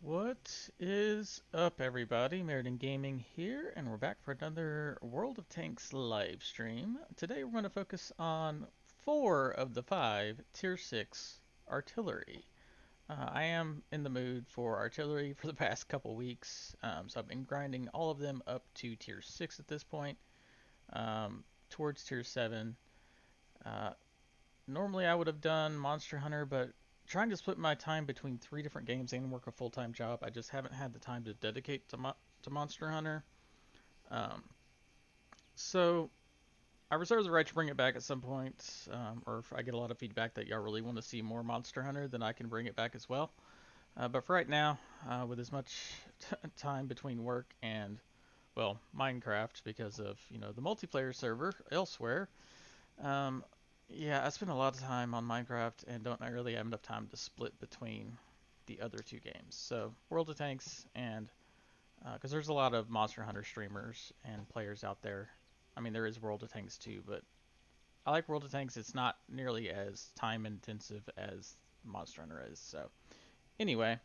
What is up, everybody? MyrodinGaming here, and we're back for another World of Tanks live stream. Today we're going to focus on 4 of the 5 Tier 6 artillery. I am in the mood for artillery for the past couple weeks, so I've been grinding all of them up to Tier 6 at this point, towards Tier 7. Uh, Normally I would have done Monster Hunter, but trying to split my time between 3 different games and work a full-time job, I just haven't had the time to dedicate to Monster Hunter. Um, so I reserve the right to bring it back at some point, or if I get a lot of feedback that y'all really want to see more Monster Hunter, then I can bring it back as well. But for right now, with as much time between work and, well, Minecraft because of, the multiplayer server elsewhere, um, yeah, I spend a lot of time on Minecraft and don't really have enough time to split between the other 2 games. So World of Tanks and because there's a lot of Monster Hunter streamers and players out there. I mean, there is World of Tanks too, but I like World of Tanks. It's not nearly as time intensive as Monster Hunter is. So anyway,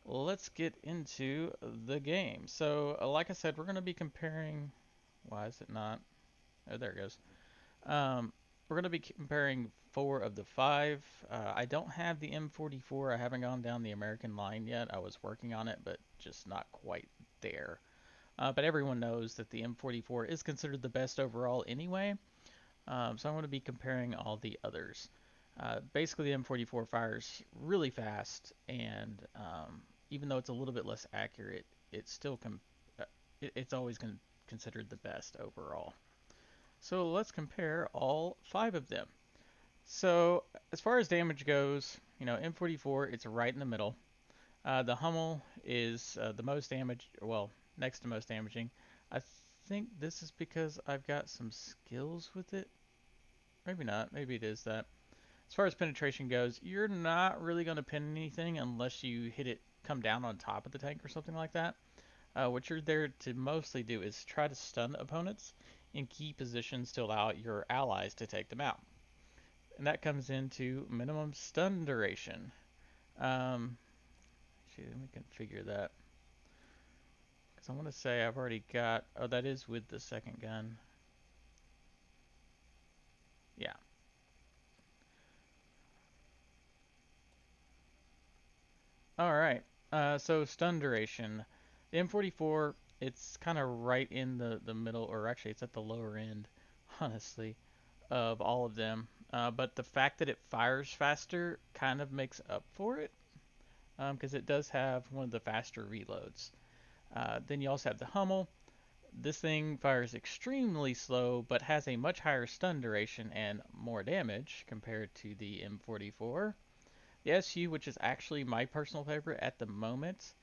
let's get into the game. So like I said, we're going to be comparing. Why is it not? Oh, there it goes. We're going to be comparing 4 of the 5. I don't have the M44. I haven't gone down the American line yet. I was working on it, but just not quite there. But everyone knows that the M44 is considered the best overall anyway. So I'm going to be comparing all the others. Basically, the M44 fires really fast, and even though it's a little bit less accurate, it's still it's always considered the best overall. So let's compare all 5 of them. So as far as damage goes, M44, it's right in the middle. The Hummel is the most damage, well, next to most damaging. I think this is because I've got some skills with it. Maybe not. Maybe it is that. As far as penetration goes, you're not really going to pin anything unless you hit it come down on top of the tank or something like that. What you're there to mostly do is try to stun opponents in key positions to allow your allies to take them out. And that comes into minimum stun duration. Actually, let me configure that. Because I want to say I've already got... Oh, that is with the second gun. Yeah. Alright. So stun duration. The M44, it's kind of right in the middle, or actually it's at the lower end, honestly, of all of them. But the fact that it fires faster kind of makes up for it, because it does have one of the faster reloads. Then you also have the Hummel. This thing fires extremely slow, but has a much higher stun duration and more damage compared to the M44. The SU, which is actually my personal favorite at the moment,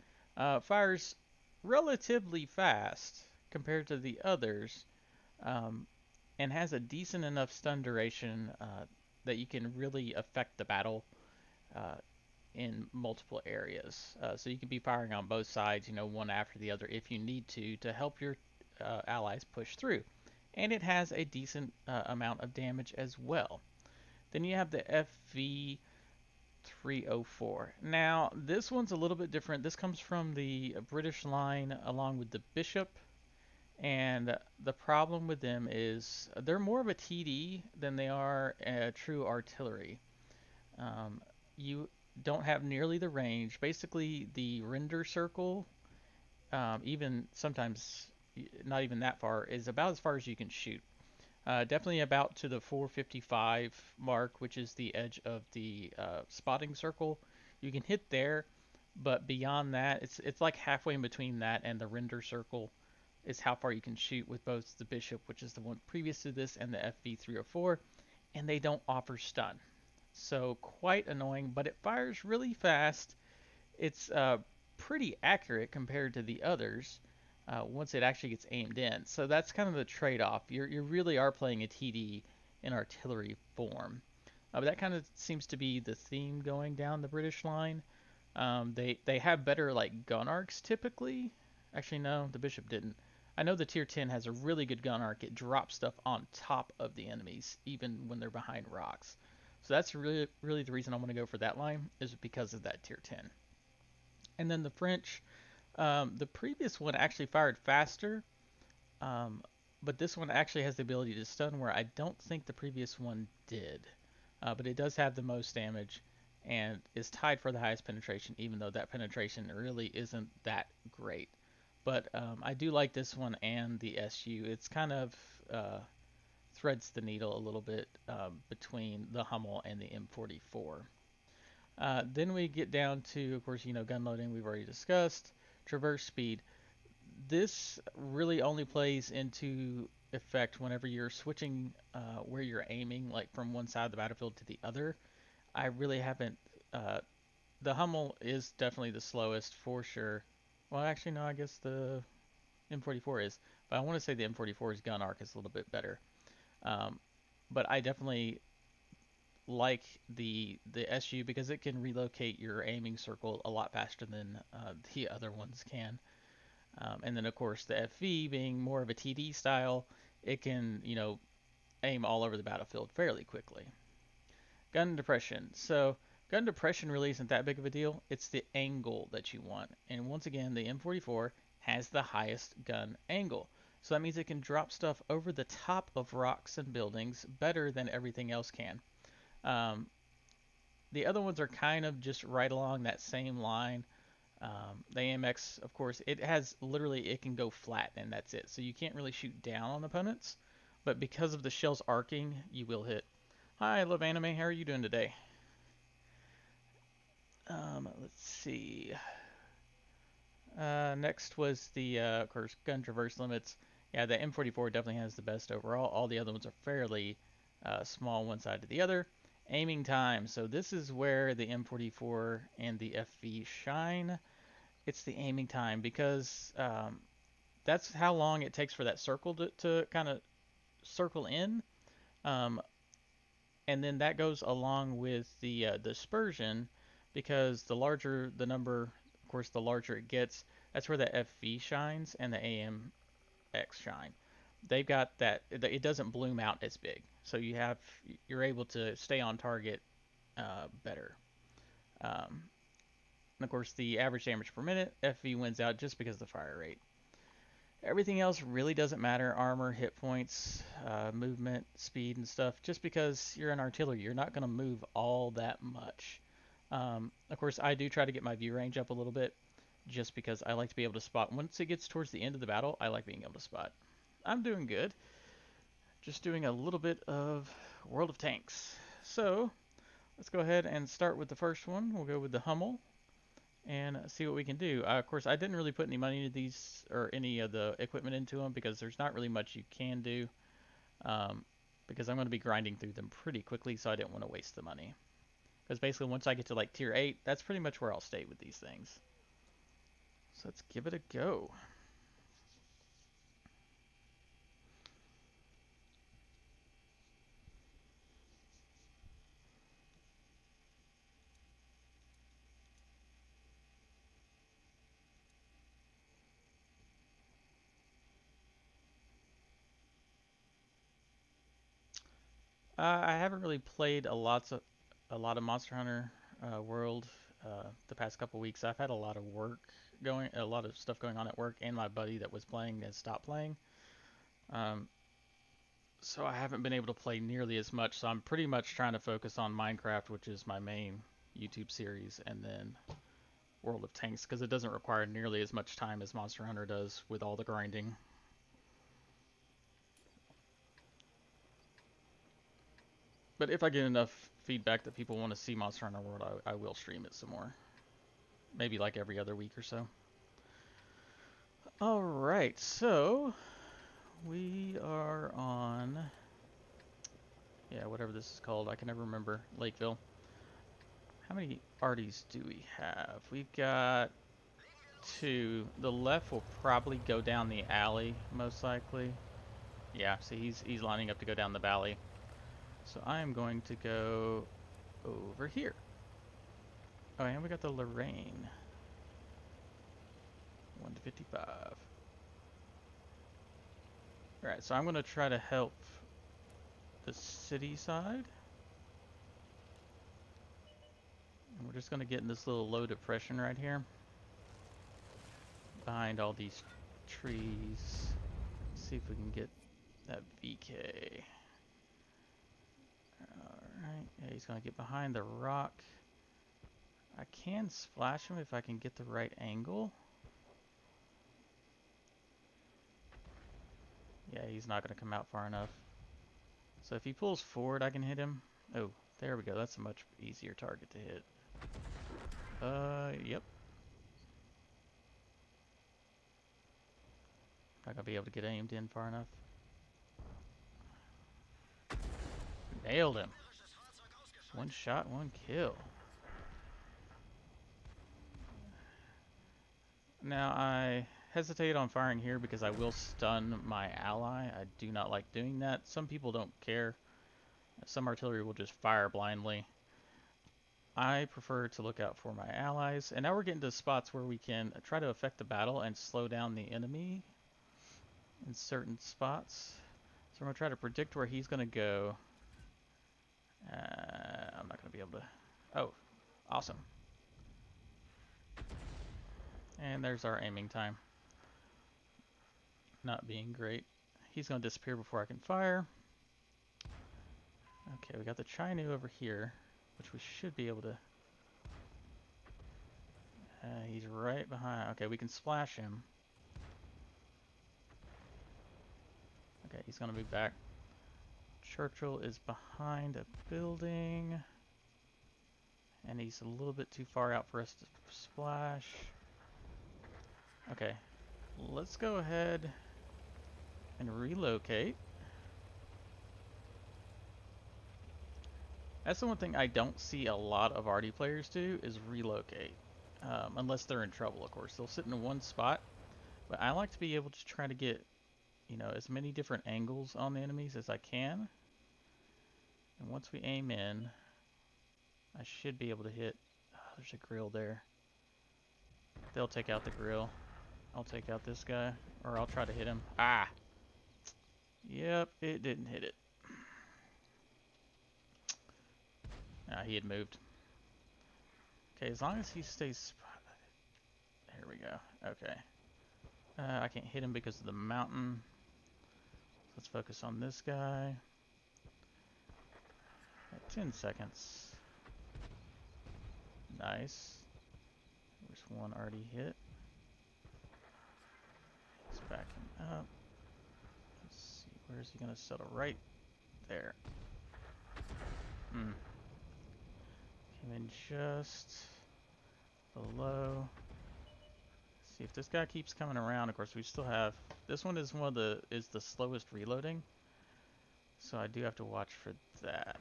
fires relatively fast compared to the others, um, and has a decent enough stun duration that you can really affect the battle uh, in multiple areas. So you can be firing on both sides, one after the other if you need to help your allies push through. And it has a decent amount of damage as well. Then you have the FV 304. Now, this one's a little bit different. This comes from the British line along with the Bishop. And the problem with them is they're more of a TD than they are a true artillery. You don't have nearly the range. Basically, the render circle, even sometimes not even that far, is about as far as you can shoot. Definitely about to the 455 mark, which is the edge of the spotting circle. You can hit there, but beyond that, it's like halfway in between that and the render circle is how far you can shoot with both the Bishop, which is the one previous to this, and the FV304, and they don't offer stun. So quite annoying, but it fires really fast. It's pretty accurate compared to the others once it actually gets aimed in. So that's kind of the trade-off. You really are playing a TD in artillery form. But that kind of seems to be the theme going down the British line. They have better like gun arcs typically. Actually, no, the Bishop didn't. I know the Tier 10 has a really good gun arc. It drops stuff on top of the enemies, even when they're behind rocks. So that's really the reason I want to go for that line, is because of that Tier 10. And then the French, the previous one actually fired faster, um, but this one actually has the ability to stun where I don't think the previous one did. But it does have the most damage and is tied for the highest penetration, even though that penetration really isn't that great. But I do like this one and the SU. It's kind of threads the needle a little bit between the Hummel and the M44. Then we get down to, of course, gun loading we've already discussed. Traverse speed. This really only plays into effect whenever you're switching where you're aiming, like from one side of the battlefield to the other. I really haven't. The Hummel is definitely the slowest for sure. Well, actually, no, I guess the M44 is, but I want to say the M44's gun arc is a little bit better. Um, but I definitely like the SU because it can relocate your aiming circle a lot faster than the other ones can. And then of course the FV being more of a TD style, it can aim all over the battlefield fairly quickly. Gun depression. So gun depression really isn't that big of a deal. It's the angle that you want. And once again, the M44 has the highest gun angle. So that means it can drop stuff over the top of rocks and buildings better than everything else can. Um, the other ones are kind of just right along that same line. The AMX, of course, it has literally, it can go flat and that's it. So you can't really shoot down on opponents, but because of the shell's arcing, you will hit. Hi, I love anime. How are you doing today? Let's see. Next was the, of course, gun traverse limits. Yeah, the M44 definitely has the best overall. All the other ones are fairly small one side to the other. Aiming time. So this is where the M44 and the FV shine. It's the aiming time because that's how long it takes for that circle to kind of circle in. Um, and then that goes along with the dispersion because the larger the number, of course, the larger it gets. That's where the FV shines and the AMX shine. They've got that. It doesn't bloom out as big, so you're able to stay on target better. Um, and of course, the average damage per minute, FV wins out just because of the fire rate. Everything else really doesn't matter. Armor, hit points, movement, speed, and stuff. Just because you're an artillery, you're not going to move all that much. Of course, I do try to get my view range up a little bit, just because I like to be able to spot. Once it gets towards the end of the battle, I like being able to spot. I'm doing good. Just doing a little bit of World of Tanks. So, let's go ahead and start with the first one. We'll go with the Hummel and see what we can do. Of course, I didn't really put any money into these or any of the equipment into them because there's not really much you can do. Because I'm going to be grinding through them pretty quickly, so I didn't want to waste the money. Because basically, once I get to like tier 8, that's pretty much where I'll stay with these things. So let's give it a go. I haven't really played a lot of Monster Hunter World the past couple weeks. I've had a lot of a lot of stuff going on at work, and my buddy that was playing has stopped playing. So I haven't been able to play nearly as much. So I'm pretty much trying to focus on Minecraft, which is my main YouTube series, and then World of Tanks because it doesn't require nearly as much time as Monster Hunter does with all the grinding. But if I get enough feedback that people want to see Monster Hunter World, I will stream it some more. Maybe like every other week or so. Alright, so we are on, yeah, whatever this is called. I can never remember. Lakeville. How many arties do we have? We've got 2. The left will probably go down the alley, most likely. Yeah, see, he's lining up to go down the valley. So I am going to go over here. Oh, and we got the Lorraine. 1 to 55. Alright, so I'm going to try to help the city side. And we're just going to get in this little low depression right here. behind all these trees. See if we can get that VK. Alright, yeah, he's gonna get behind the rock. I can splash him if I can get the right angle. Yeah, he's not gonna come out far enough. So if he pulls forward, I can hit him. Oh, there we go. That's a much easier target to hit. Yep. Not gonna be able to get aimed in far enough. Nailed him. One shot, one kill. Now I hesitate on firing here because I will stun my ally. I do not like doing that. Some people don't care. Some artillery will just fire blindly. I prefer to look out for my allies. And now we're getting to spots where we can try to affect the battle and slow down the enemy in certain spots. So I'm going to try to predict where he's going to go. I'm not going to be able to... Oh, awesome. And there's our aiming time. Not being great. He's going to disappear before I can fire. Okay, we got the Chinu over here, which we should be able to... he's right behind... Okay, we can splash him. Okay, he's going to move back. Churchill is behind a building. And he's a little bit too far out for us to splash. Okay, let's go ahead and relocate. That's the one thing I don't see a lot of RD players do, is relocate. Unless they're in trouble, of course. They'll sit in one spot. But I like to be able to try to get, you know, as many different angles on the enemies as I can. And once we aim in, I should be able to hit... Oh, there's a grill there. They'll take out the grill. I'll take out this guy, or I'll try to hit him. Ah! Yep, it didn't hit it. Ah, he had moved. Okay, as long as he stays... There we go. Okay. I can't hit him because of the mountain. Let's focus on this guy. At 10 seconds. Nice. There's one already hit. He's backing up. Let's see, where is he going to settle? Right there. Came in just below. Let's see if this guy keeps coming around. Of course, we still have... This one is the slowest reloading. So I do have to watch for that.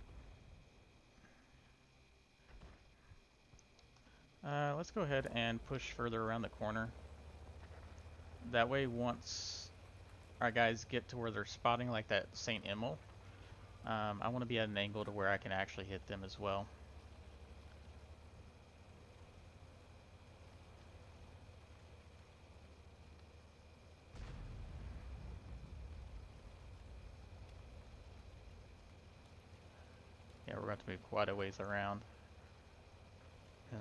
Let's go ahead and push further around the corner. That way, once our guys get to where they're spotting, like that St. Emil, I want to be at an angle to where I can actually hit them as well. Yeah, we're going to move quite a ways around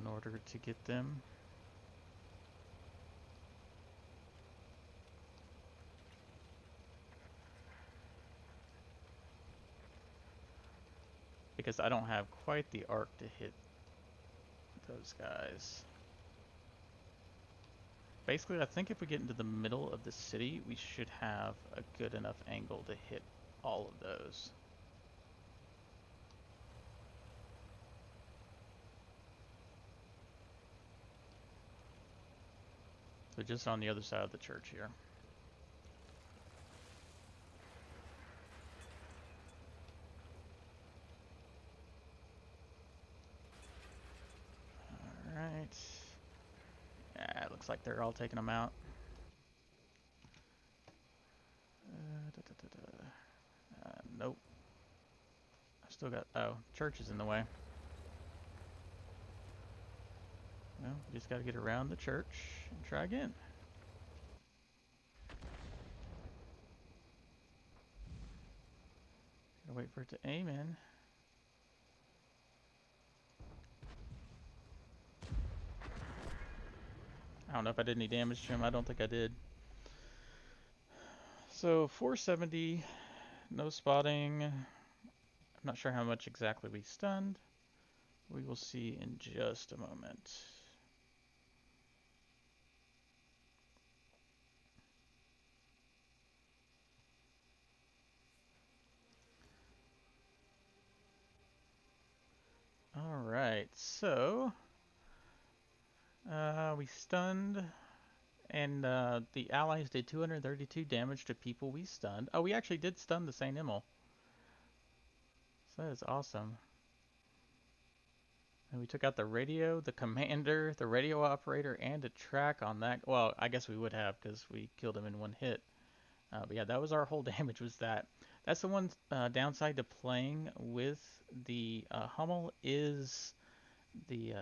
in order to get them. Because I don't have quite the arc to hit those guys. Basically, I think if we get into the middle of the city, we should have a good enough angle to hit all of those. So just on the other side of the church here. Alright. Yeah, it looks like they're all taking them out. Nope. I still got... Oh, church is in the way. Well, we just got to get around the church and try again. Gotta wait for it to aim in. I don't know if I did any damage to him. I don't think I did. So 470, no spotting. I'm not sure how much exactly we stunned. We will see in just a moment. Alright, so we stunned, and the allies did 232 damage to people we stunned. Oh, we actually did stun the Saint Emil. So that is awesome. And we took out the radio, the commander, the radio operator, and a track on that. Well, I guess we would have because we killed him in one hit. But yeah, that was our whole damage was that. That's the one downside to playing with the Hummel is the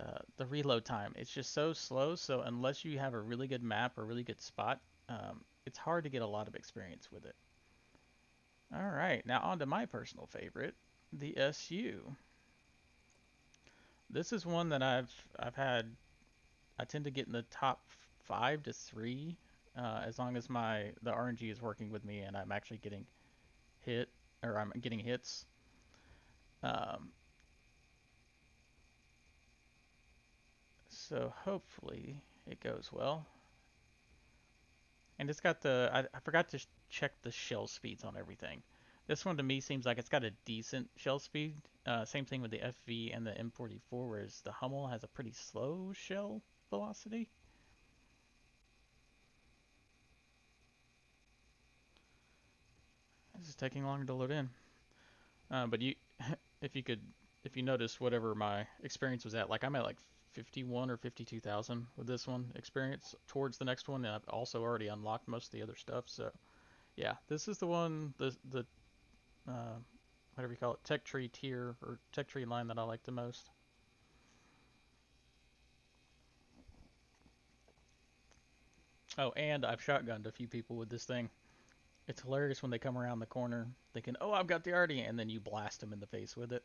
reload time. It's just so slow. So unless you have a really good map or really good spot, it's hard to get a lot of experience with it. All right, now on to my personal favorite, the SU. This is one that I've had. I tend to get in the top 5 to 3 as long as the RNG is working with me and I'm actually getting hit or I'm getting hits. So hopefully it goes well. And it's got I forgot to check the shell speeds on everything. This one to me seems like it's got a decent shell speed. Same thing with the FV and the M44, whereas the Hummel has a pretty slow shell velocity. This is taking longer to load in. But if you notice whatever my experience was at, like I'm at like 51 or 52,000 with this one experience towards the next one, and I've also already unlocked most of the other stuff. So yeah, this is the one, the whatever you call it, tech tree tier or tech tree line that I like the most. Oh, and I've shotgunned a few people with this thing. It's hilarious when they come around the corner thinking, "Oh, I've got the arty," and then you blast them in the face with it.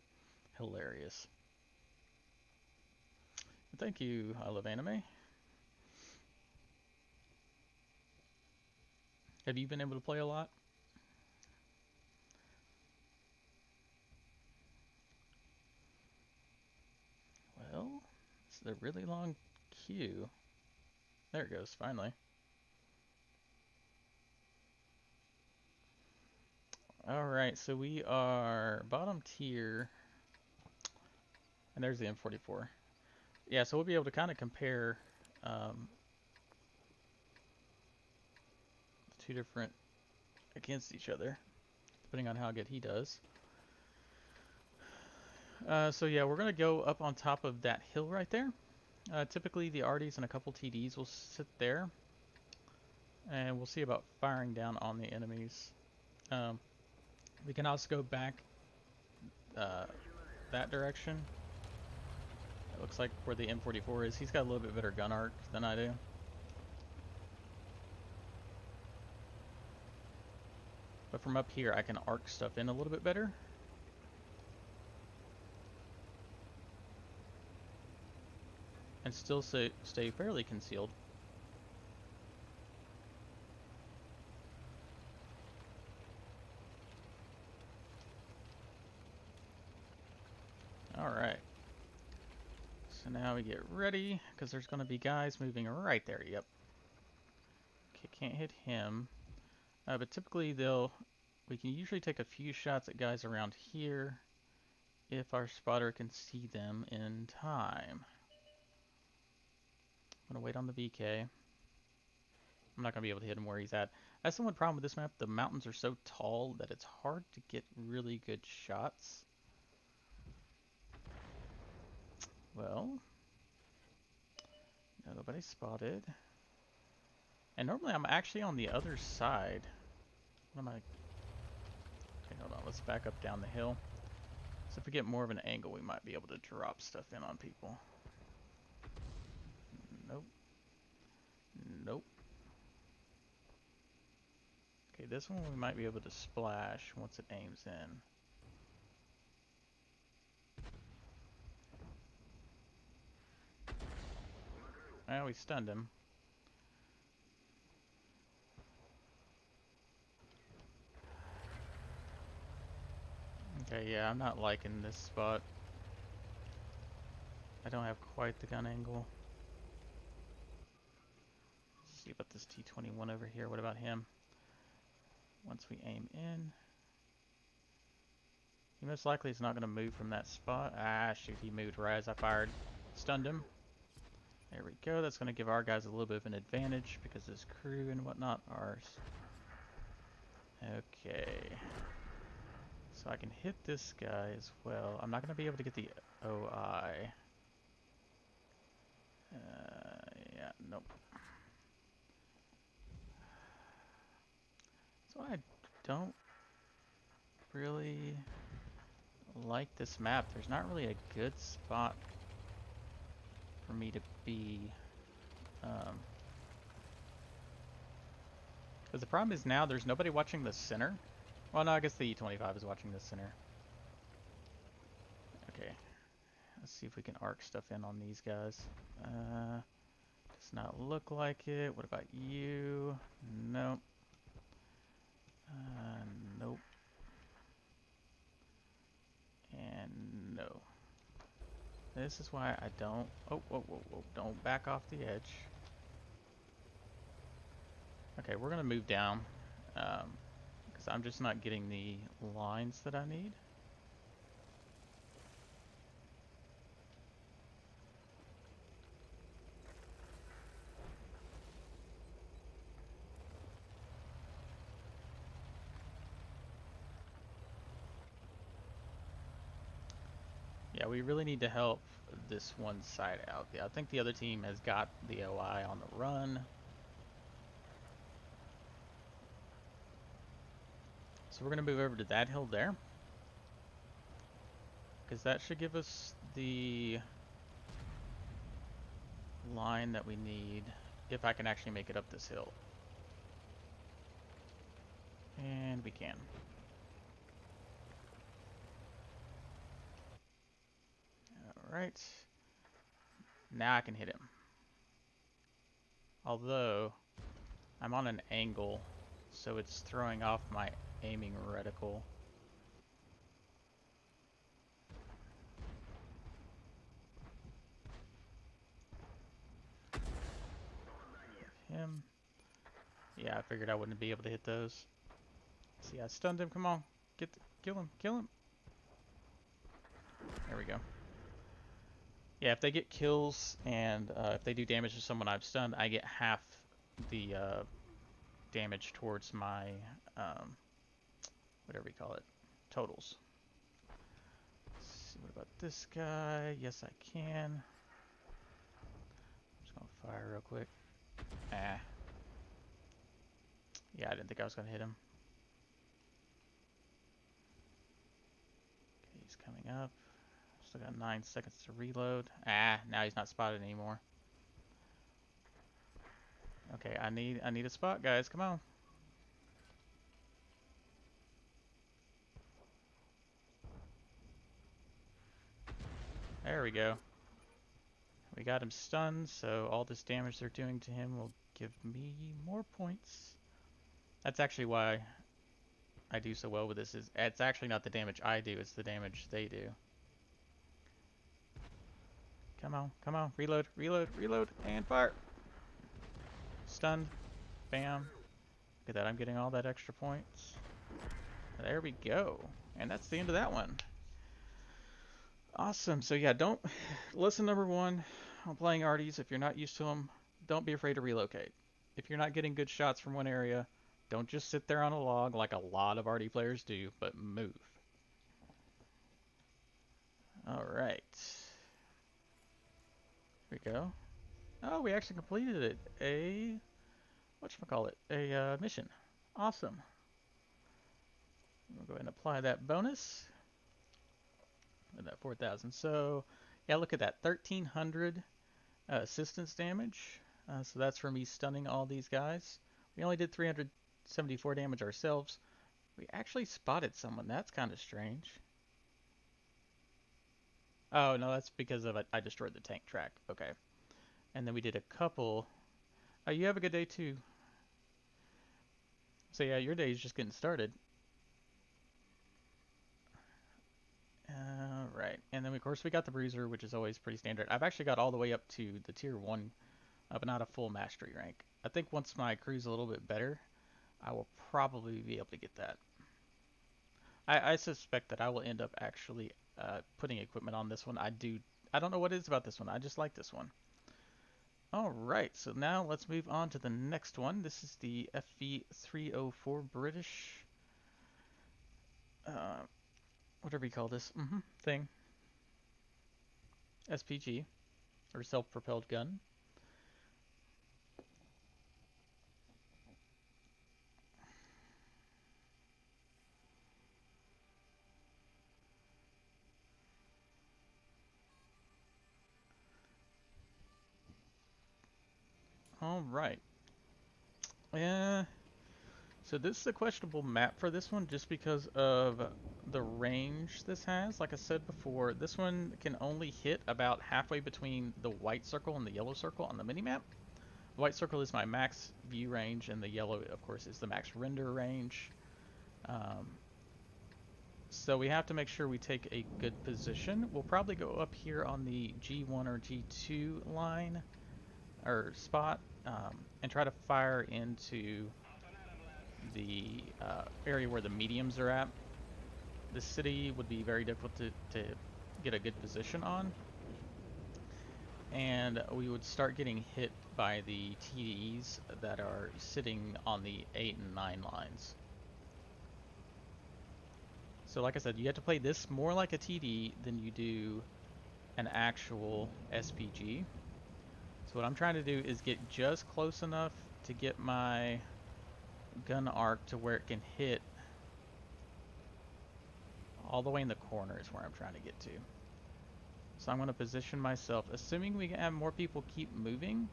Hilarious. Thank you. I love anime. Have you been able to play a lot? Well, it's a really long queue. There it goes, finally. Alright, so we are bottom tier. And there's the M44. Yeah, so we'll be able to kind of compare the two different against each other, depending on how good he does. So yeah, we're going to go up on top of that hill right there. Typically the arties and a couple TDs will sit there. And we'll see about firing down on the enemies. We can also go back that direction. It looks like where the M44 is. He's got a little bit better gun arc than I do. But from up here, I can arc stuff in a little bit better. And still stay fairly concealed. Alright. So now we get ready, because there's going to be guys moving right there. Yep. Okay, can't hit him. But typically we can usually take a few shots at guys around here if our spotter can see them in time. I'm going to wait on the VK. I'm not going to be able to hit him where he's at. That's the one problem with this map. The mountains are so tall that it's hard to get really good shots. Well, nobody spotted. And normally I'm actually on the other side. What am I? Okay, hold on. Let's back up down the hill. So if we get more of an angle, we might be able to drop stuff in on people. Nope. Nope. Okay, this one we might be able to splash once it aims in. Well, we stunned him. Okay, yeah, I'm not liking this spot. I don't have quite the gun angle. Let's see about this T-21 over here. What about him? Once we aim in, he most likely is not going to move from that spot. Ah, shoot, he moved right as I fired. Stunned him. There we go. That's going to give our guys a little bit of an advantage because his crew and whatnot are... Okay. So I can hit this guy as well. I'm not going to be able to get the OI. Yeah, nope. So I don't really like this map. There's not really a good spot for me to be. Because the problem is now there's nobody watching the center. Well, no, I guess the E-25 is watching the center. Okay. Let's see if we can arc stuff in on these guys. Does not look like it. What about you? Nope. Nope. And no. This is why I don't... Oh, whoa, whoa, whoa. Don't back off the edge. Okay, we're going to move down. Because I'm just not getting the lines that I need. Yeah, we really need to help this one side out. Yeah, I think the other team has got the OI on the run. So we're going to move over to that hill there. Because that should give us the line that we need if I can actually make it up this hill. And we can. Alright. Now I can hit him. Although, I'm on an angle, so it's throwing off my aiming reticle. Him. Yeah, I figured I wouldn't be able to hit those. See, I stunned him. Come on. Kill him. Kill him. There we go. Yeah, if they get kills and if they do damage to someone I've stunned, I get half the damage towards my, whatever you call it, totals. Let's see, what about this guy? Yes, I can. I'm just going to fire real quick. Ah. Yeah, I didn't think I was going to hit him. Okay, he's coming up. Still got 9 seconds to reload. Ah, now he's not spotted anymore. Okay, I need a spot, guys. Come on. There we go. We got him stunned, so all this damage they're doing to him will give me more points. That's actually why I do so well with this. It's actually not the damage I do, it's the damage they do. Come on, come on. Reload, reload, reload, and fire. Stunned. Bam. Look at that, I'm getting all that extra points. There we go. And that's the end of that one. Awesome. So yeah, don't... Lesson number 1 on playing arties, if you're not used to them, don't be afraid to relocate. If you're not getting good shots from one area, don't just sit there on a log like a lot of arty players do, but move. Alright. Here we go. Oh, we actually completed it. Whatchamacallit? A mission. Awesome. We'll go ahead and apply that bonus. With that 4,000. So, yeah, look at that. 1,300 assistance damage. So that's for me stunning all these guys. We only did 374 damage ourselves. We actually spotted someone. That's kind of strange. Oh, no, that's because of I destroyed the tank track. Okay. And then we did a couple. Oh, you have a good day too. So yeah, your day is just getting started. Right, and then of course we got the bruiser, which is always pretty standard. I've actually got all the way up to the tier 1, but not a full mastery rank. I think once my crew's a little bit better, I will probably be able to get that. I suspect that I will end up actually putting equipment on this one. I don't know what it is about this one. I just like this one. Alright, so now let's move on to the next one. This is the FV304 British, whatever you call this, thing. SPG, or self-propelled gun. Alright. So this is a questionable map for this one just because of the range this has. Like I said before, this one can only hit about halfway between the white circle and the yellow circle on the minimap. The white circle is my max view range, and the yellow, of course, is the max render range. So we have to make sure we take a good position. We'll probably go up here on the G1 or G2 line, or spot, and try to fire into the area where the mediums are at. The city would be very difficult to get a good position on, and we would start getting hit by the TDs that are sitting on the 8 and 9 lines. So like I said, you have to play this more like a TD than you do an actual SPG. So what I'm trying to do is get just close enough to get my gun arc to where it can hit all the way in the corner is where I'm trying to get to. So I'm going to position myself, assuming we can have more people keep moving.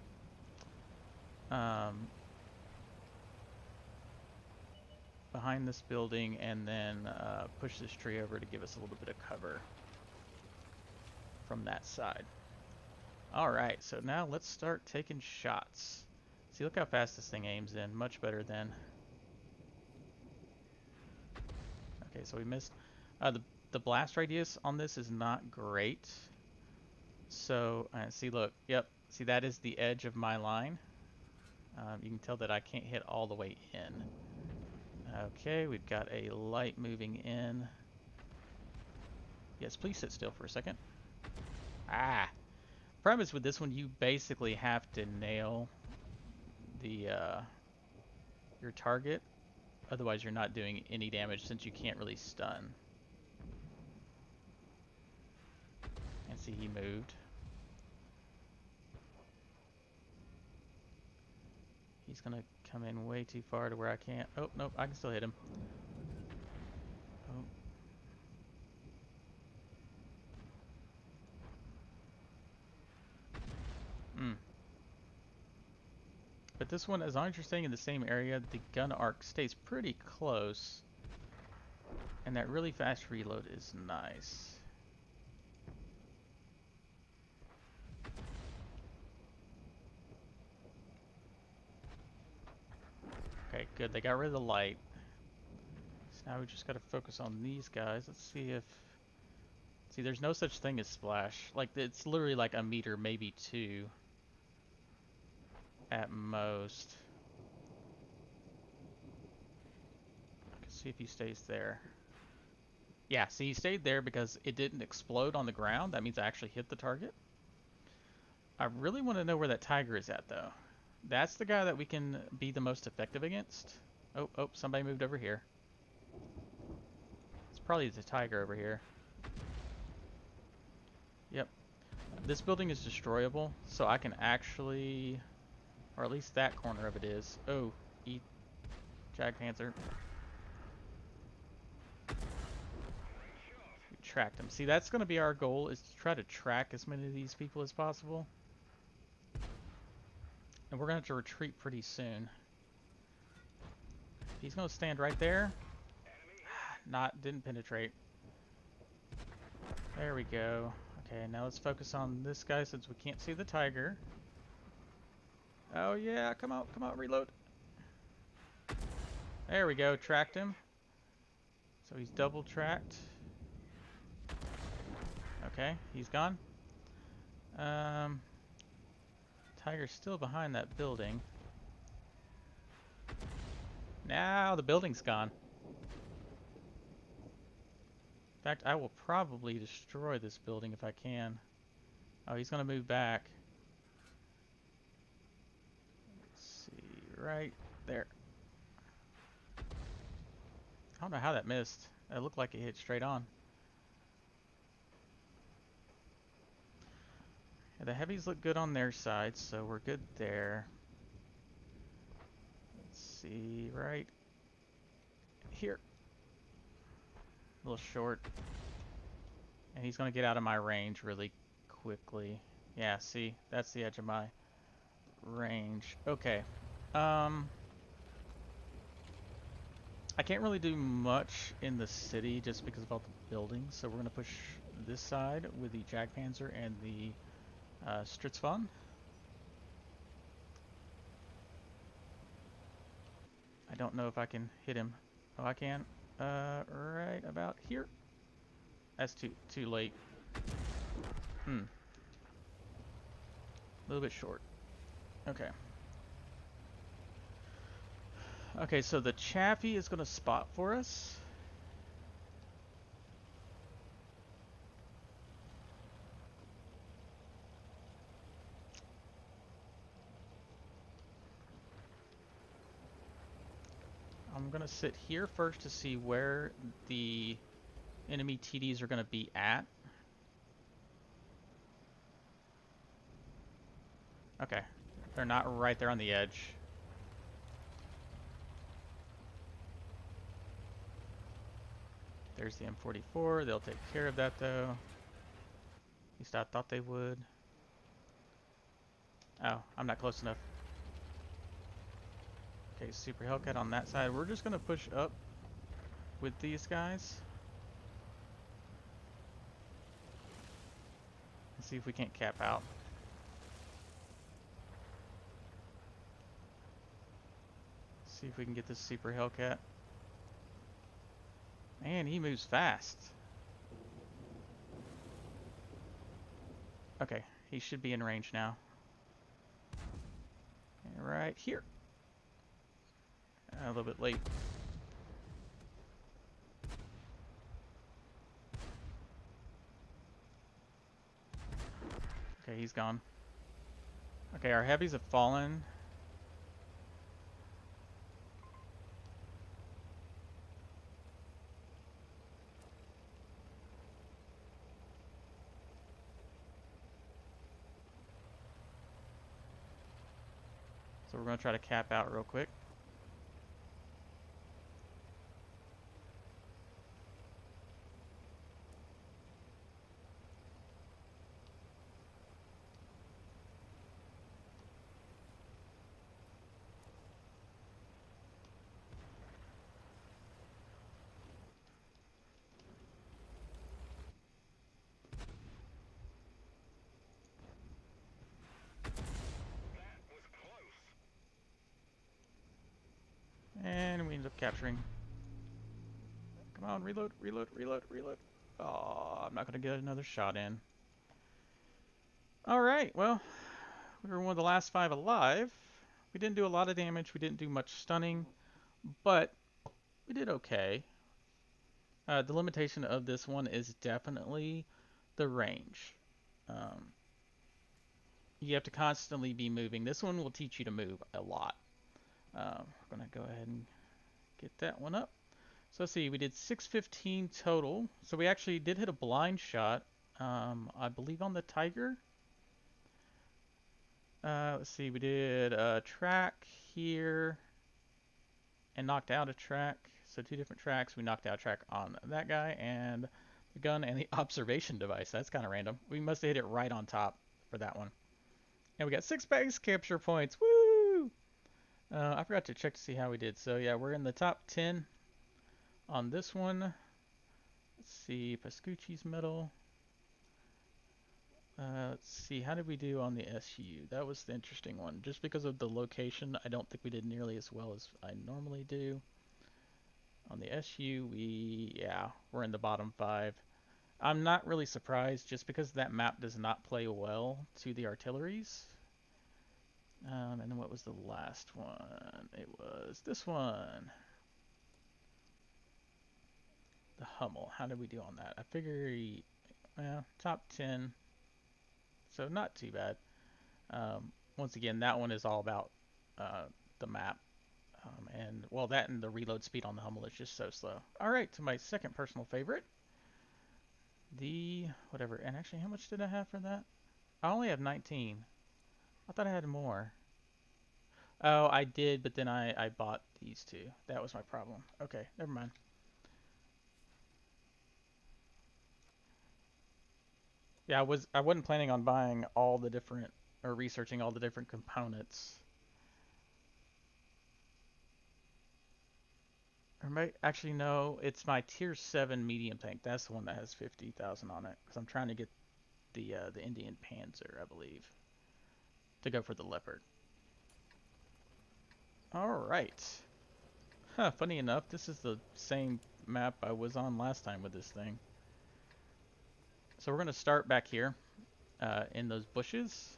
Behind this building, and then push this tree over to give us a little bit of cover from that side. Alright, so now let's start taking shots. See, look how fast this thing aims in. Much better than... Okay, so we missed. The blast radius on this is not great. So, see, look. Yep, see, that is the edge of my line. You can tell that I can't hit all the way in. Okay, we've got a light moving in. Yes, please sit still for a second. Ah! Premise with this one, you basically have to nail the your target. Otherwise, you're not doing any damage since you can't really stun. And see, he moved. He's gonna come in way too far to where I can't. Oh, nope, I can still hit him. Oh. But this one, as long as you're staying in the same area, the gun arc stays pretty close. And that really fast reload is nice. Okay, good. They got rid of the light. So now we just gotta focus on these guys. Let's see if... See, there's no such thing as splash. Like, it's literally like a meter, maybe 2. At most. I can see if he stays there. Yeah, see, he stayed there because it didn't explode on the ground. That means I actually hit the target. I really want to know where that tiger is at, though. That's the guy that we can be the most effective against. Oh, somebody moved over here. It's probably the tiger over here. Yep. This building is destroyable, so I can actually... Or at least that corner of it is. Oh, eat Jag Panther. We tracked him. See, that's going to be our goal, is to try to track as many of these people as possible. And we're going to have to retreat pretty soon. He's going to stand right there. Didn't penetrate. There we go. Okay, now let's focus on this guy since we can't see the tiger. Oh yeah, come out, reload. There we go, tracked him. So he's double tracked. Okay, he's gone. Tiger's still behind that building. Now the building's gone. In fact, I will probably destroy this building if I can. Oh, he's gonna move back. Let's see, right there. I don't know how that missed. It looked like it hit straight on. Yeah, the heavies look good on their side, so we're good there. Let's see, right here. A little short. And he's going to get out of my range really quickly. Yeah, see, that's the edge of my range. Okay. I can't really do much in the city just because of all the buildings, so we're going to push this side with the Jagdpanzer and the Stritzfahn. I don't know if I can hit him. Oh, I can. Right about here. That's too late. A little bit short. Okay. Okay, so the Chaffee is going to spot for us. I'm going to sit here first to see where the enemy TDs are going to be at. Okay, they're not right there on the edge. There's the M44. They'll take care of that, though. At least I thought they would. Oh, I'm not close enough. Okay, Super Hellcat on that side. We're just going to push up with these guys. And see if we can't cap out. See if we can get this Super Hellcat. Man, he moves fast. Okay, he should be in range now. And right here. A little bit late. Okay, he's gone. Okay, our heavies have fallen. So we're going to try to cap out real quick. And we end up capturing. Come on, reload, reload, reload, reload. Oh, I'm not going to get another shot in. Alright, well, we were one of the last 5 alive. We didn't do a lot of damage, we didn't do much stunning, but we did okay. The limitation of this one is definitely the range. You have to constantly be moving. This one will teach you to move a lot. We're going to go ahead and get that one up. So let's see, we did 615 total. So we actually did hit a blind shot, I believe on the Tiger. Let's see, we did a track here and knocked out a track. So 2 different tracks. We knocked out a track on that guy and the gun and the observation device. That's kind of random. We must have hit it right on top for that one. And we got 6 base capture points. Woo! I forgot to check to see how we did. So yeah, we're in the top 10 on this one. Let's see, Pascucci's medal. Let's see, how did we do on the SU? That was the interesting one. Just because of the location, I don't think we did nearly as well as I normally do. On the SU, we're in the bottom 5. I'm not really surprised just because that map does not play well to the artilleries. And then what was the last one? It was this one. The Hummel. How did we do on that? I figure, well, top 10. So not too bad. Once again, that one is all about uh, the map. And, well, that and the reload speed on the Hummel is just so slow. Alright, to my second personal favorite. The, whatever. And actually, how much did I have for that? I only have 19. I thought I had more. Oh, I did, but then I bought these two. That was my problem. Okay, never mind. Yeah, I wasn't planning on buying all the different or researching all the different components. Or actually no, it's my tier 7 medium tank. That's the one that has 50,000 on it cuz I'm trying to get the Indian Panzer, I believe, to go for the Leopard. All right. Huh, funny enough, this is the same map I was on last time with this thing. So we're going to start back here in those bushes.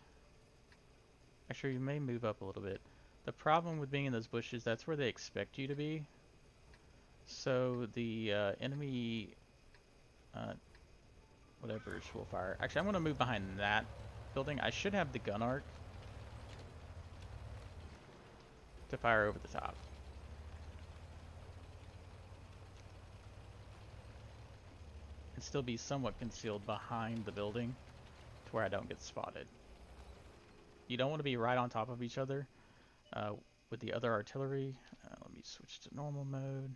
Actually, you may move up a little bit. The problem with being in those bushes, that's where they expect you to be. So the enemy, whatever, will fire. Actually, I'm going to move behind that building. I should have the gun arc to fire over the top. And still be somewhat concealed behind the building to where I don't get spotted. You don't want to be right on top of each other with the other artillery. Let me switch to normal mode.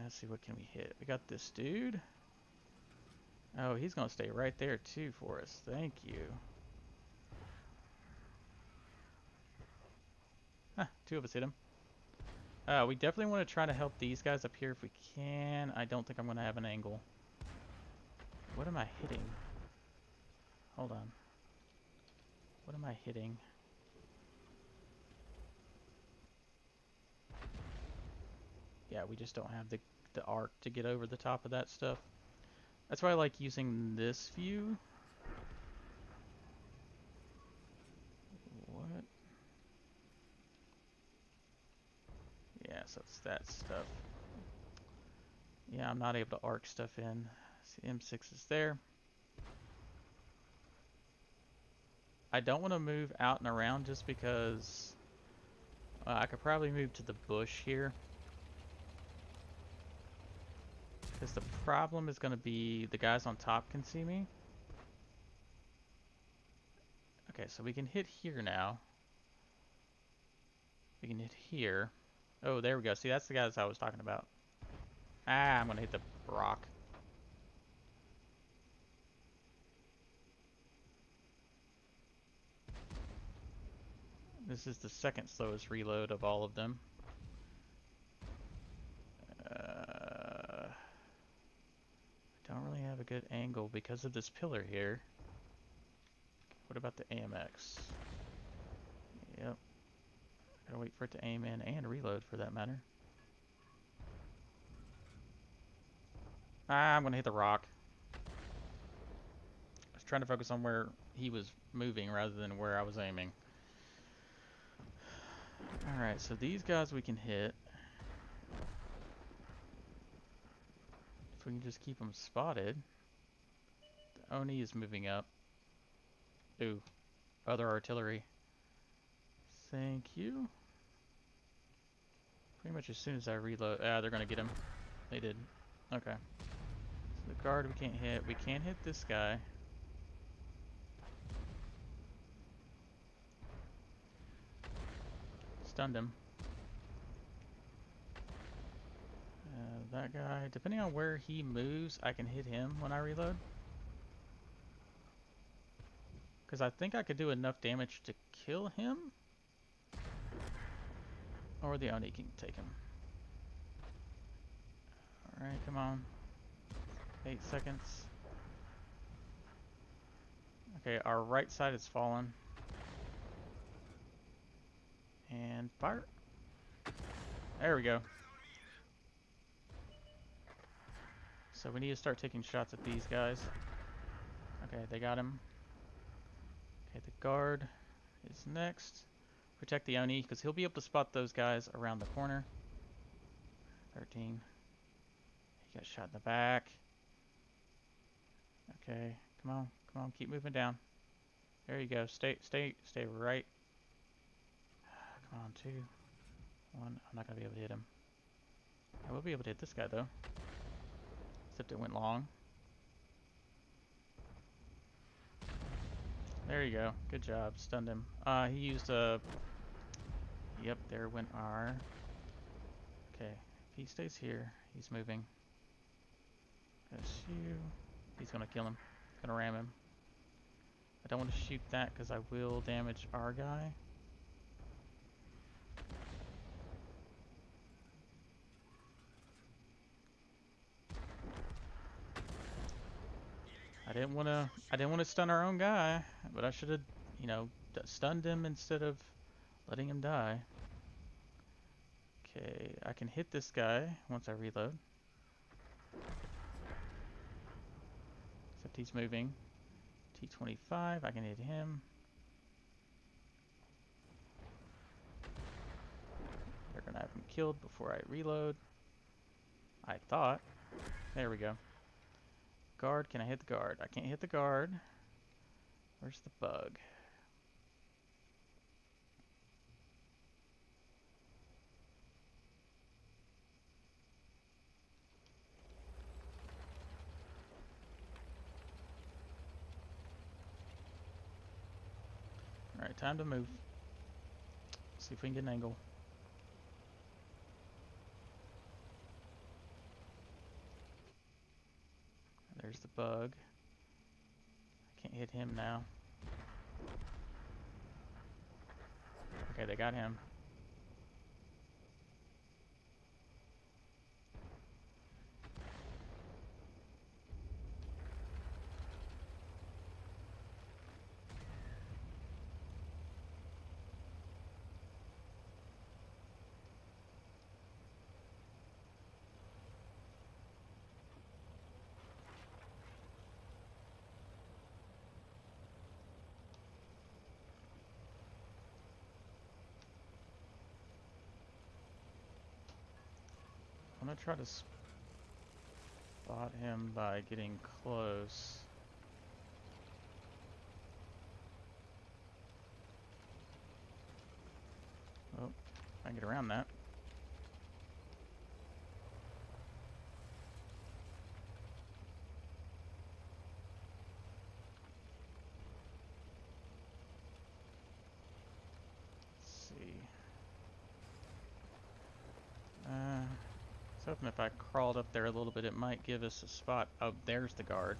Let's see, what can we hit? We got this dude. Oh, he's going to stay right there too for us. Thank you. Huh, two of us hit him. We definitely want to try to help these guys up here if we can. I don't think I'm going to have an angle. What am I hitting? Hold on. What am I hitting? Yeah, we just don't have the arc to get over the top of that stuff. That's why I like using this view. What? Yeah, so it's that stuff. Yeah, I'm not able to arc stuff in. See, M6 is there. I don't want to move out and around just because I could probably move to the bush here. Because the problem is going to be the guys on top can see me. Okay, so we can hit here now. We can hit here. Oh, there we go. See, that's the guys I was talking about. Ah, I'm going to hit the rock. This is the second slowest reload of all of them. I don't really have a good angle because of this pillar here. What about the AMX? Yep. Gotta wait for it to aim in and reload for that matter. Ah, I'm gonna hit the rock. I was trying to focus on where he was moving rather than where I was aiming. Alright, so these guys we can hit. If we can just keep them spotted. The Oni is moving up. Ooh, other artillery. Thank you. Pretty much as soon as I reload, they're gonna get him. They did. Okay. So the guard we can't hit. We can hit this guy. Stunned him. That guy, depending on where he moves, I can hit him when I reload. Because I think I could do enough damage to kill him. Or the Oni can take him. Alright, come on. 8 seconds. Okay, our right side has fallen. And fire. There we go. So we need to start taking shots at these guys. Okay, they got him. Okay, the guard is next. Protect the Oni, because he'll be able to spot those guys around the corner. 13. He got shot in the back. Okay, come on, keep moving down. There you go. Stay right. Come on, 2, 1. I'm not gonna be able to hit him. I will be able to hit this guy though. Except it went long. There you go. Good job. Stunned him. He used a... Yep, there went our... Okay, if he stays here, he's moving. That's you. He's gonna kill him. Gonna ram him. I don't want to shoot that because I will damage our guy. I didn't want to stun our own guy, but I should have, you know, stunned him instead of letting him die. Okay, I can hit this guy once I reload. Except he's moving. T25, I can hit him. They're gonna have him killed before I reload. I thought. There we go. Guard, can I hit the guard? I can't hit the guard. Where's the bug? Alright, time to move. See if we can get an angle. There's the bug. I can't hit him now. Okay, they got him. I'm gonna try to spot him by getting close. Oh, I can get around that. Let's see. I was hoping if I crawled up there a little bit, it might give us a spot. Oh, there's the guard.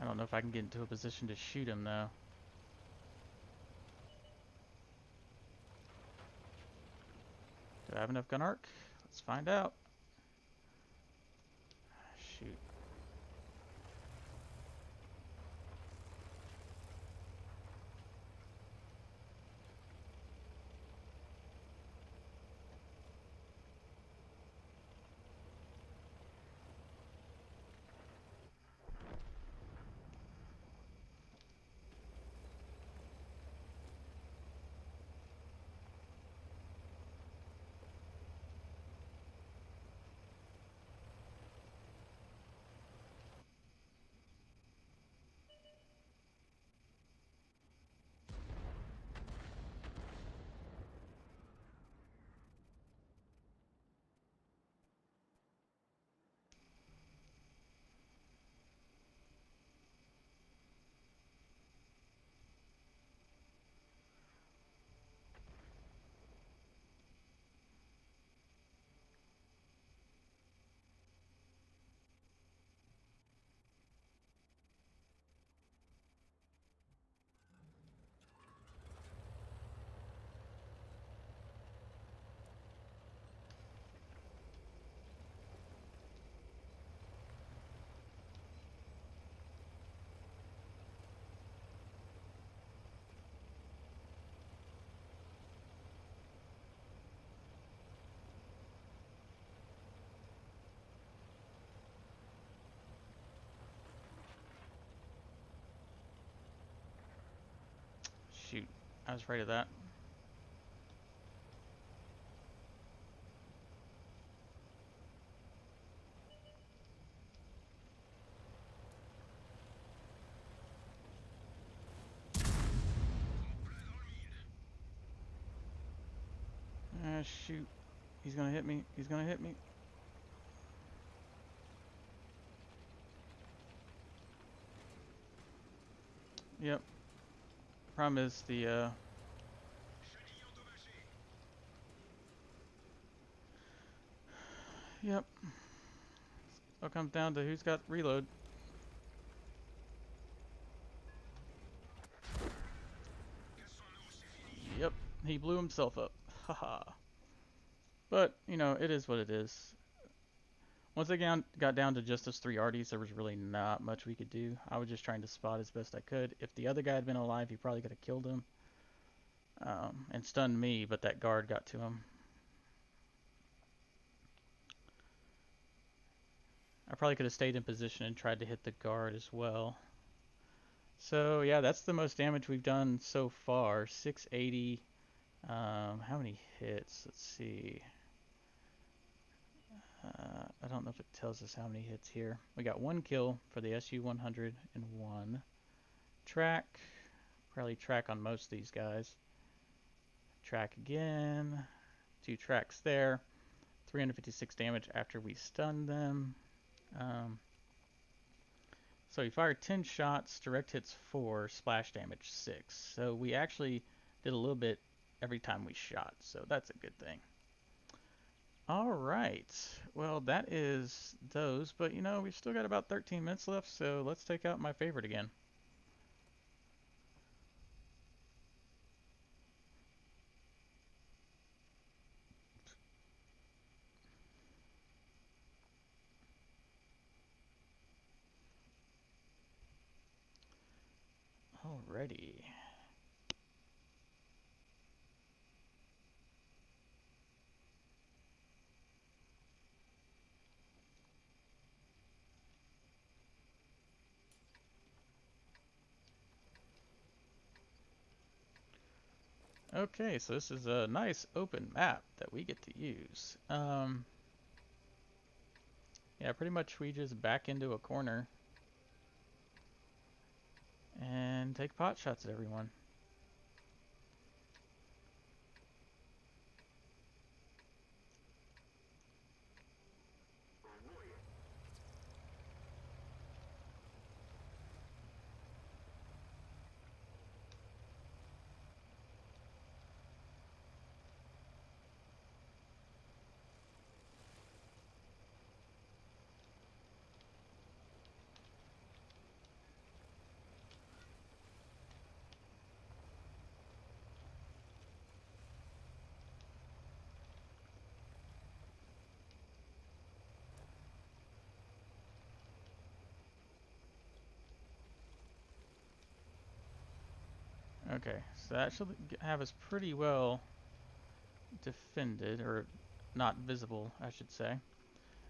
I don't know if I can get into a position to shoot him, though. Do I have enough gun arc? Let's find out. Shoot. shoot. I was afraid of that. Ah, shoot. He's gonna hit me. He's gonna hit me. Yep. Problem is the Yep. It comes down to who's got reload. Yep. He blew himself up. Haha. But, you know, it is what it is. Once I got down to just those 3 arties, there was really not much we could do. I was just trying to spot as best I could. If the other guy had been alive, he probably could have killed him. And stunned me, but that guard got to him. I probably could have stayed in position and tried to hit the guard as well. So yeah, that's the most damage we've done so far. 680. How many hits? Let's see. I don't know if it tells us how many hits here. We got 1 kill for the SU-101. Track. Probably track on most of these guys. Track again. 2 tracks there. 356 damage after we stunned them. So we fired 10 shots, direct hits 4, splash damage 6. So we actually did a little bit every time we shot, so that's a good thing. Alright, well that is those, but you know, we've still got about 13 minutes left, so let's take out my favorite again. Alrighty. Okay, so this is a nice open map that we get to use. Yeah, pretty much we just back into a corner and take pot shots at everyone. Okay, so that should have us pretty well defended, or not visible, I should say.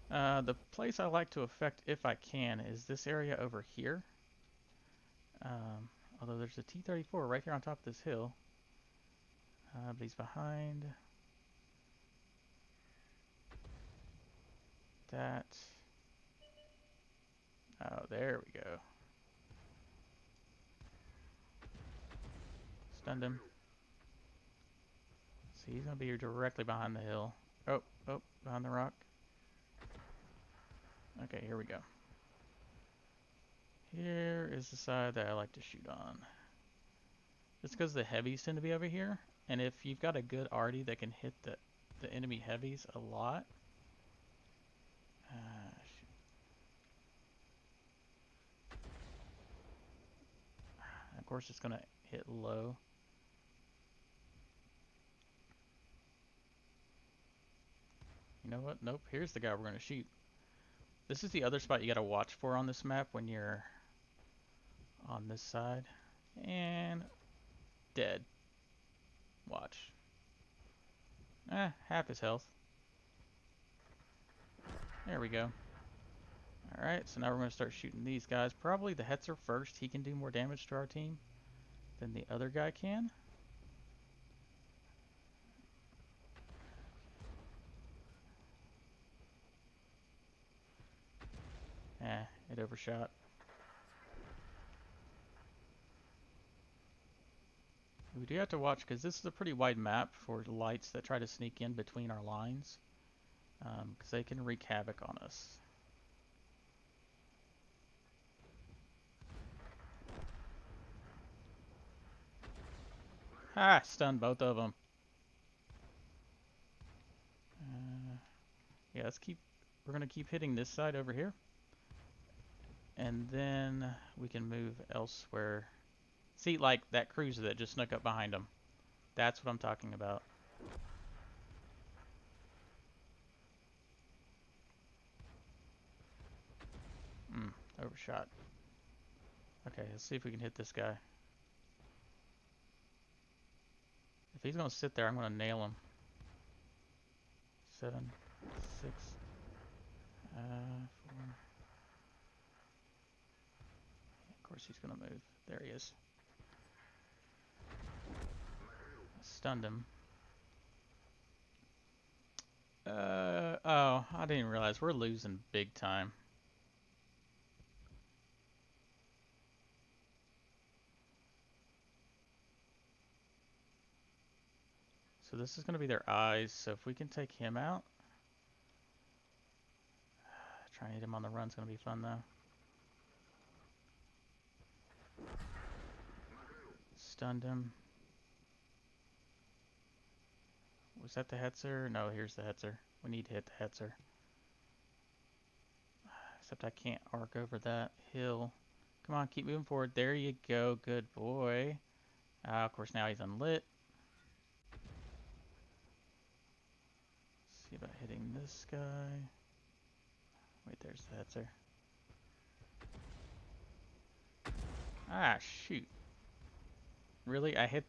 The place I like to affect, if I can, is this area over here. Although there's a T-34 right here on top of this hill. But he's behind that. Oh, there we go. Stunned him. See, he's gonna be directly behind the hill. Oh, behind the rock. Okay, here we go. Here is the side that I like to shoot on. Just because the heavies tend to be over here, and if you've got a good arty that can hit the enemy heavies a lot. Of course, it's gonna hit low. You know what? Nope. Here's the guy we're gonna shoot. This is the other spot you gotta watch for on this map when you're on this side. And dead. Watch. Half his health. There we go. Alright, so now we're going to start shooting these guys. Probably the Hetzer first. He can do more damage to our team. than the other guy can. It overshot. We do have to watch because this is a pretty wide map for lights that try to sneak in between our lines, because they can wreak havoc on us. Ah, stunned both of them. Yeah, we're gonna keep hitting this side over here. And then we can move elsewhere. See, like that cruiser that just snuck up behind him. That's what I'm talking about. Overshot. Okay, let's see if we can hit this guy. If he's gonna sit there, I'm gonna nail him. 7, 6, 4. Of course he's gonna move. There he is. Stunned him. Oh, I didn't realize we're losing big time. So this is going to be their eyes, so if we can take him out. Trying to hit him on the run is going to be fun though. Stunned him. Was that the Hetzer? No, here's the Hetzer. We need to hit the Hetzer. Except I can't arc over that hill. Come on, keep moving forward. There you go. Good boy. Of course, now he's unlit. Let's see about hitting this guy. Wait, there's the Hetzer. Ah, shoot. Really? I hit...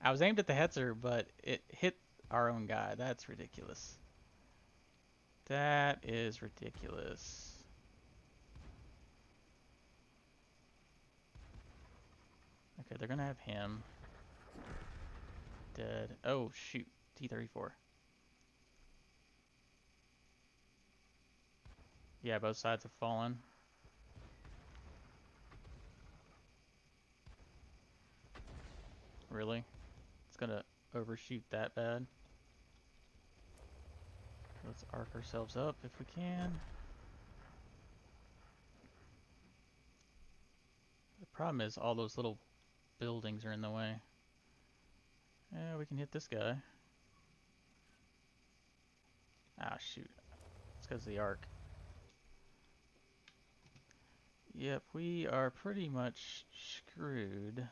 I was aimed at the Hetzer, but it hit our own guy. That's ridiculous. That is ridiculous. Okay, they're gonna have him. Dead. Oh, shoot. T-34. Yeah, both sides have fallen. Really? It's gonna overshoot that bad. Let's arc ourselves up if we can. The problem is all those little buildings are in the way. Yeah, we can hit this guy. Ah, shoot. It's because of the arc. Yep, we are pretty much screwed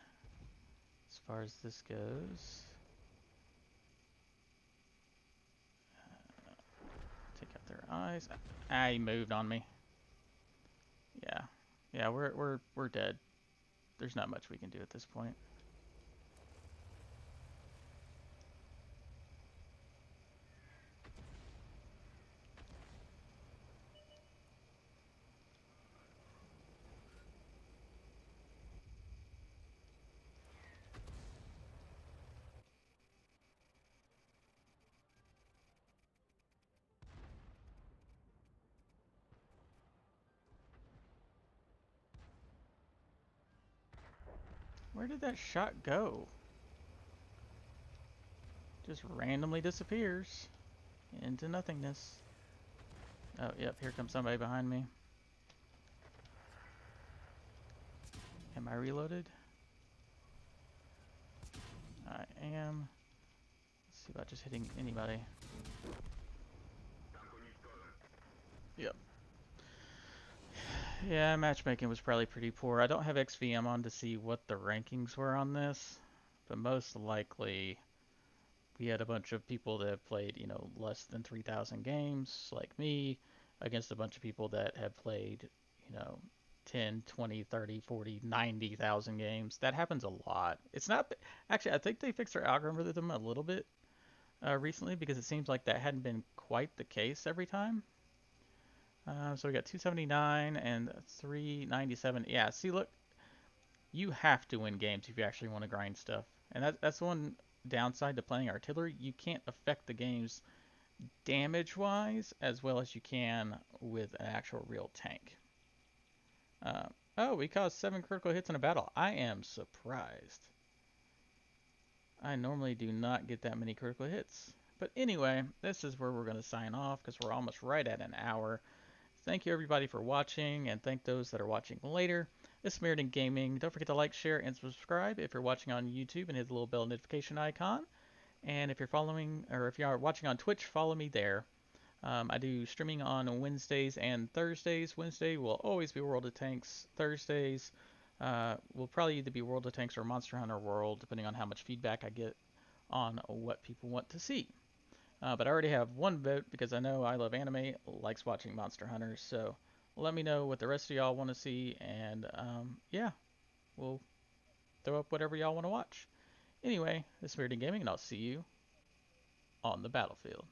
as far as this goes. Take out their eyes. Ah, he moved on me. Yeah. Yeah, we're dead. There's not much we can do at this point. Where did that shot go? Just randomly disappears into nothingness. Oh, yep, here comes somebody behind me. Am I reloaded? I am. Let's see about just hitting anybody. Yep. Yeah, matchmaking was probably pretty poor. I don't have XVM on to see what the rankings were on this, but most likely we had a bunch of people that have played, you know, less than 3,000 games, like me, against a bunch of people that have played, you know, 10, 20, 30, 40, 90,000 games. That happens a lot. It's not... Actually, I think they fixed their algorithm a little bit recently, because it seems like that hadn't been quite the case every time. So we got 279 and 397. Yeah, see, look, You have to win games if you actually want to grind stuff. And that's one downside to playing artillery. You can't affect the games damage-wise as well as you can with an actual real tank. Uh, oh, we caused 7 critical hits in a battle. I am surprised. I normally do not get that many critical hits. But anyway, this is where we're going to sign off because we're almost right at an hour. Thank you everybody for watching, and thank those that are watching later. This is MyrodinGaming. Don't forget to like, share, and subscribe if you're watching on YouTube, and hit the little bell notification icon. And if you're following, or if you are watching on Twitch, follow me there. I do streaming on Wednesdays and Thursdays. Wednesday will always be World of Tanks. Thursdays will probably either be World of Tanks or Monster Hunter World, depending on how much feedback I get on what people want to see. But I already have one vote because I know I Love Anime likes watching Monster Hunters. So let me know what the rest of y'all want to see, and yeah, we'll throw up whatever y'all want to watch. Anyway, this is MyrodinGaming, and I'll see you on the battlefield.